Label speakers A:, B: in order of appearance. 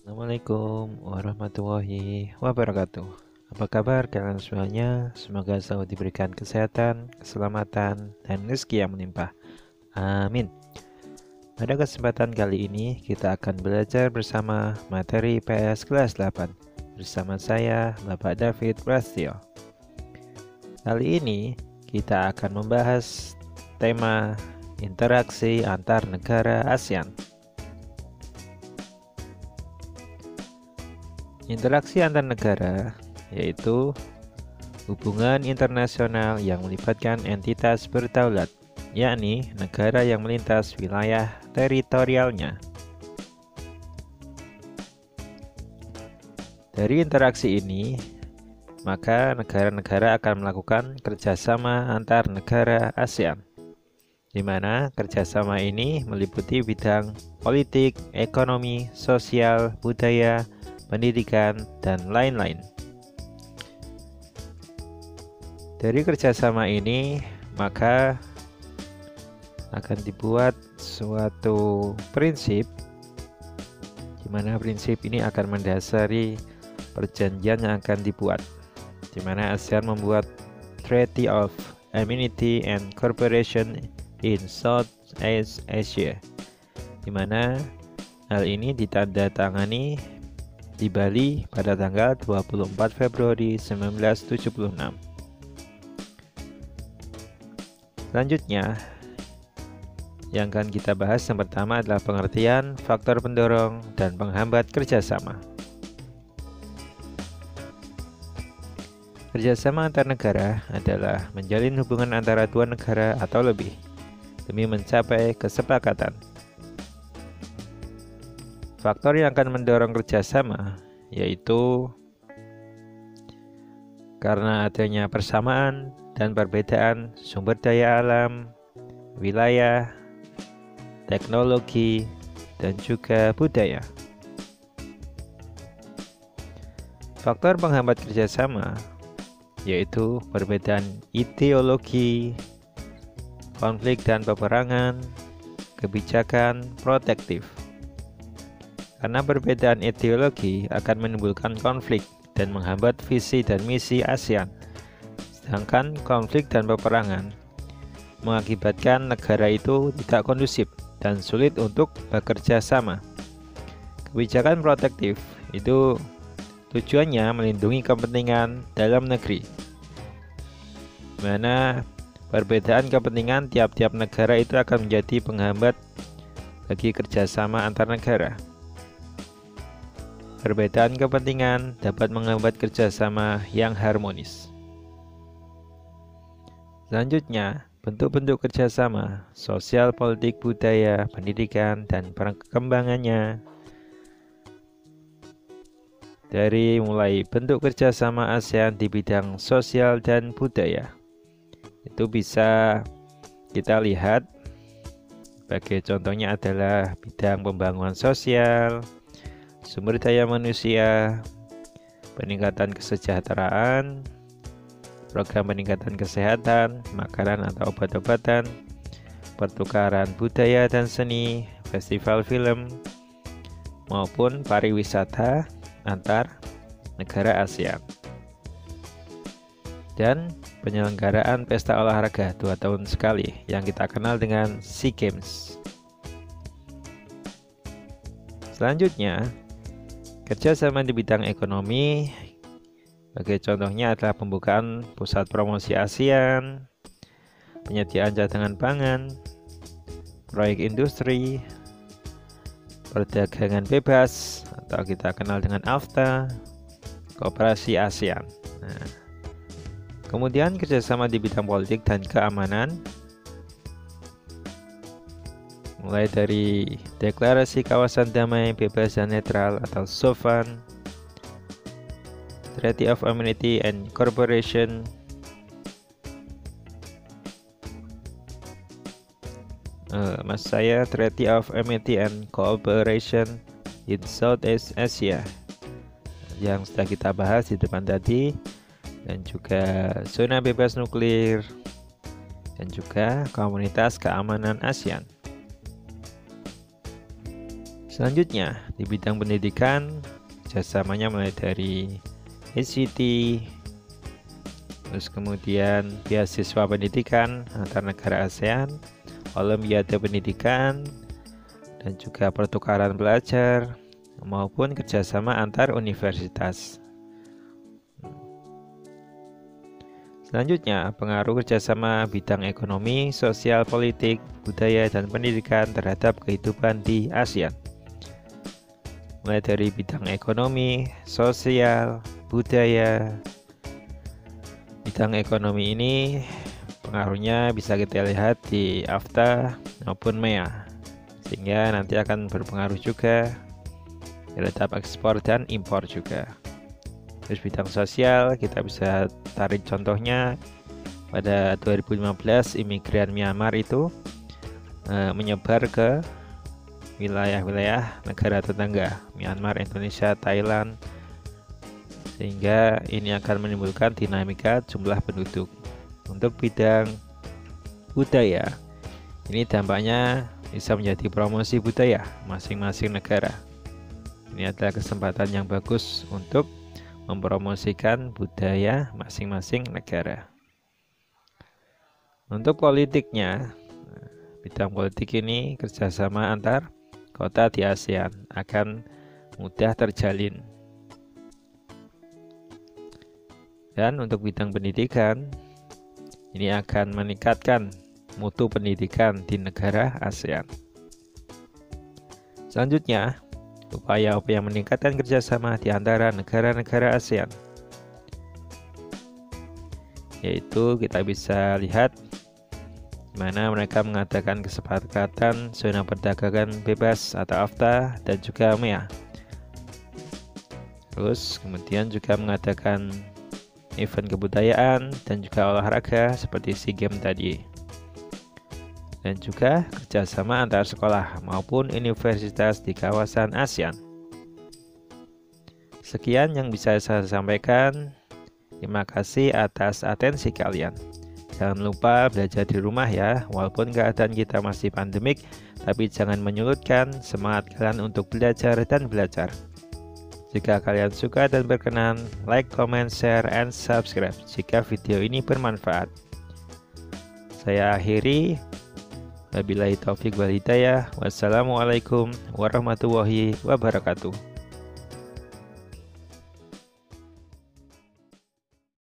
A: Assalamualaikum warahmatullahi wabarakatuh. Apa kabar kalian semuanya? Semoga selalu diberikan kesehatan, keselamatan, dan rezeki yang melimpah. Amin. Pada kesempatan kali ini kita akan belajar bersama materi PS kelas 8 bersama saya, Bapak David Prastio. Kali ini kita akan membahas tema interaksi antar negara ASEAN. Interaksi antar negara yaitu hubungan internasional yang melibatkan entitas berdaulat, yakni negara yang melintas wilayah teritorialnya. Dari interaksi ini, maka negara-negara akan melakukan kerjasama antar negara ASEAN, di mana kerjasama ini meliputi bidang politik, ekonomi, sosial, budaya, pendidikan, dan lain-lain. Dari kerjasama ini, maka akan dibuat suatu prinsip, di mana prinsip ini akan mendasari perjanjian yang akan dibuat, di mana ASEAN membuat Treaty of Amity and Cooperation in Southeast Asia, di mana hal ini ditandatangani di Bali pada tanggal 24 Februari 1976. Selanjutnya, yang akan kita bahas yang pertama adalah pengertian faktor pendorong dan penghambat kerjasama. Kerjasama antar negara adalah menjalin hubungan antara dua negara atau lebih demi mencapai kesepakatan. Faktor yang akan mendorong kerjasama yaitu karena adanya persamaan dan perbedaan sumber daya alam, wilayah, teknologi, dan juga budaya. Faktor penghambat kerjasama yaitu perbedaan ideologi, konflik dan peperangan, kebijakan protektif. Karena perbedaan ideologi akan menimbulkan konflik dan menghambat visi dan misi ASEAN. Sedangkan konflik dan peperangan mengakibatkan negara itu tidak kondusif dan sulit untuk bekerja sama. Kebijakan protektif itu tujuannya melindungi kepentingan dalam negeri, di mana perbedaan kepentingan tiap-tiap negara itu akan menjadi penghambat bagi kerjasama antar negara. Perbedaan kepentingan dapat menghambat kerjasama yang harmonis. Selanjutnya, bentuk-bentuk kerjasama, sosial, politik, budaya, pendidikan, dan perkembangannya. Dari mulai bentuk kerjasama ASEAN di bidang sosial dan budaya, itu bisa kita lihat sebagai contohnya adalah bidang pembangunan sosial, sumber daya manusia, peningkatan kesejahteraan, program peningkatan kesehatan, makanan atau obat-obatan, pertukaran budaya dan seni, festival film, maupun pariwisata antar negara ASEAN. Dan penyelenggaraan pesta olahraga 2 tahun sekali yang kita kenal dengan SEA Games. Selanjutnya, kerjasama di bidang ekonomi, sebagai contohnya adalah pembukaan pusat promosi ASEAN, penyediaan cadangan pangan, proyek industri, perdagangan bebas atau kita kenal dengan AFTA, kooperasi ASEAN. Nah, kemudian kerjasama di bidang politik dan keamanan, mulai dari Deklarasi Kawasan Damai, Bebas dan Netral atau SOFAN, Treaty of Amity and Cooperation, Treaty of Amity and Cooperation in Southeast Asia yang sudah kita bahas di depan tadi, dan juga zona bebas nuklir, dan juga Komunitas Keamanan ASEAN. Selanjutnya, di bidang pendidikan, kerjasamanya mulai dari ICT, terus kemudian beasiswa pendidikan antar negara ASEAN, olimpiade pendidikan, dan juga pertukaran pelajar, maupun kerjasama antar universitas. Selanjutnya, pengaruh kerjasama bidang ekonomi, sosial, politik, budaya, dan pendidikan terhadap kehidupan di ASEAN. Mulai dari bidang ekonomi, sosial, budaya. Bidang ekonomi ini pengaruhnya bisa kita lihat di AFTA maupun MEA, sehingga nanti akan berpengaruh juga terhadap ekspor dan impor juga. Terus bidang sosial kita bisa tarik contohnya pada 2015 imigran Myanmar itu menyebar ke wilayah-wilayah negara tetangga Myanmar, Indonesia, Thailand, sehingga ini akan menimbulkan dinamika jumlah penduduk. Untuk bidang budaya, ini dampaknya bisa menjadi promosi budaya masing-masing negara. Ini adalah kesempatan yang bagus untuk mempromosikan budaya masing-masing negara. Untuk politiknya, bidang politik ini kerjasama antar kota di ASEAN akan mudah terjalin. Dan untuk bidang pendidikan, ini akan meningkatkan mutu pendidikan di negara ASEAN. Selanjutnya, upaya-upaya meningkatkan kerjasama di antara negara-negara ASEAN, yaitu kita bisa lihat di mana mereka mengadakan kesepakatan zona perdagangan bebas atau AFTA dan juga MEA. Terus kemudian juga mengadakan event kebudayaan dan juga olahraga seperti SEA Games tadi. Dan juga kerjasama antar sekolah maupun universitas di kawasan ASEAN. Sekian yang bisa saya sampaikan. Terima kasih atas atensi kalian. Jangan lupa belajar di rumah ya, walaupun keadaan kita masih pandemik, tapi jangan menyurutkan semangat kalian untuk belajar dan belajar. Jika kalian suka dan berkenan, like, comment, share, and subscribe jika video ini bermanfaat. Saya akhiri. Wabillahi taufiq wal hidayah. Wassalamualaikum warahmatullahi wabarakatuh.